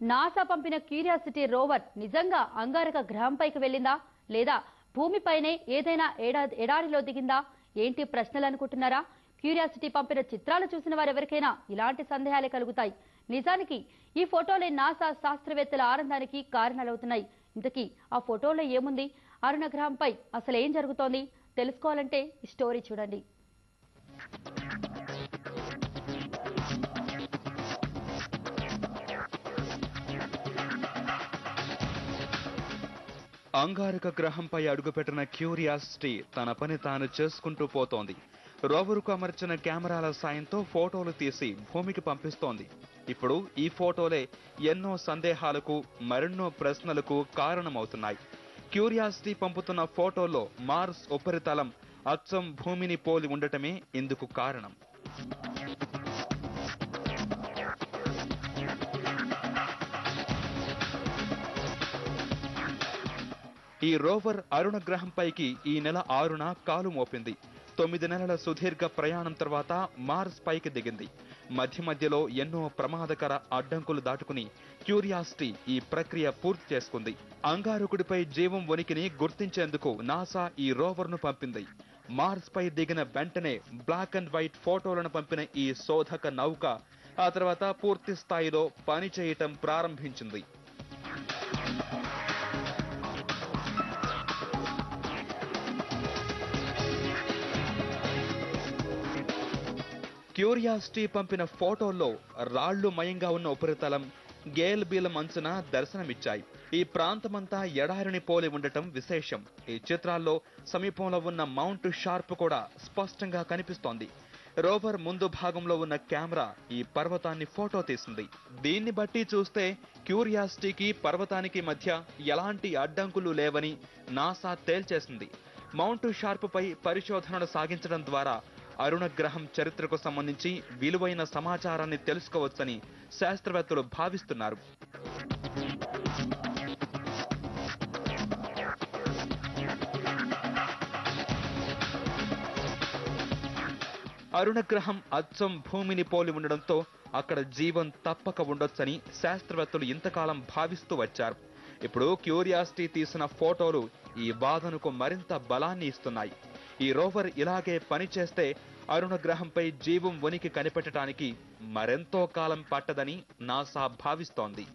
NASA పంపిన curiosity rover నిజంగా అంగారక గ్రహంపైకి వెళ్ళిందా లేదా భూమిపైనే ఏదైనా ఎడారిలో దిగిందా? ఏంటి ప్రశ్నలు అనుకుంటున్నారా? క్యూరియాసిటీ పంపిన చిత్రాలు చూసిన వారెవరికైనా ఇలాంటి సందేహాలే కలుగుతాయి. నిజానికి ఈ ఫోటోలే నాసా శాస్త్రవేత్తల ఆనందానికి కారణాలవుతున్నాయి. ఇంతకీ ఆ ఫోటోలో ఏముంది? అరుణ గ్రహంపై అసలు ఏం జరుగుతోంది? తెలుసుకోవాలంటే ఈ స్టోరీ చూడండి. అంగారక గ్రహంపై అడుగుపెట్టిన క్యూరియాసిటీ తన పని తాను చేసుకుంటూ పోతోంది. రోవరుకు అమర్చిన కెమెరాల సాయంతో ఫోటోలు తీసి భూమికి పంపిస్తోంది. ఇప్పుడు ఈ ఫోటోలే ఎన్నో సందేహాలకు, మరెన్నో ప్రశ్నలకు కారణమవుతున్నాయి. క్యూరియాసిటీ పంపుతున్న ఫోటోల్లో మార్స్ ఉపరితలం అచ్చం భూమిని పోలి ఉండటమే ఇందుకు కారణం. ఈ రోవర్ అరుణ గ్రహంపైకి ఈ నెల 6న కాలు మోపింది. 9 నెలల సుదీర్ఘ ప్రయాణం తర్వాత మార్స్ పైకి దిగింది. మధ్యలో ఎన్నో ప్రమాదకర అడ్డంకులు దాటుకుని క్యూరియాసిటీ ఈ ప్రక్రియ పూర్తి చేసుకుంది. అంగారకుడిపై జీవం ఉనికిని గుర్తించేందుకు నాసా ఈ రోవర్ను పంపింది. మార్స్ పై దిగిన వెంటనే బ్లాక్ అండ్ వైట్ ఫోటోలను పంపిన ఈ శోధక నౌక ఆ తర్వాత పూర్తి స్థాయిలో పనిచేయటం ప్రారంభించింది. క్యూరియాసిటీ పంపిన ఫోటోల్లో రాళ్లు మయంగా ఉన్న ఉపరితలం, గేల్ బీలం అంచున దర్శనమిచ్చాయి. ఈ ప్రాంతమంతా ఎడారిని పోలి ఉండటం విశేషం. ఈ చిత్రాల్లో సమీపంలో ఉన్న మౌంట్ షార్ప్ కూడా స్పష్టంగా కనిపిస్తోంది. రోవర్ ముందు భాగంలో ఉన్న కెమెరా ఈ పర్వతాన్ని ఫోటో తీసింది. దీన్ని బట్టి చూస్తే క్యూరియాసిటీకి పర్వతానికి మధ్య ఎలాంటి అడ్డంకులు లేవని నాసా తేల్చేసింది. మౌంట్ షార్ప్ పై పరిశోధనలు సాగించడం ద్వారా అరుణ గ్రహం చరిత్రకు సంబంధించి విలువైన సమాచారాన్ని తెలుసుకోవచ్చని శాస్త్రవేత్తలు భావిస్తున్నారు. అరుణ గ్రహం అచ్చం భూమిని పోలి ఉండడంతో అక్కడ జీవం తప్పక ఉండొచ్చని శాస్త్రవేత్తలు ఇంతకాలం భావిస్తూ వచ్చారు. ఇప్పుడు క్యూరియాసిటీ తీసిన ఫోటోలు ఈ వాదనకు మరింత బలాన్ని ఇస్తున్నాయి. ఈ రోవర్ ఇలాగే పనిచేస్తే అరుణ గ్రహంపై జీవం ఉనికి కనిపెట్టడానికి మరెంతో కాలం పట్టదని నాసా భావిస్తోంది.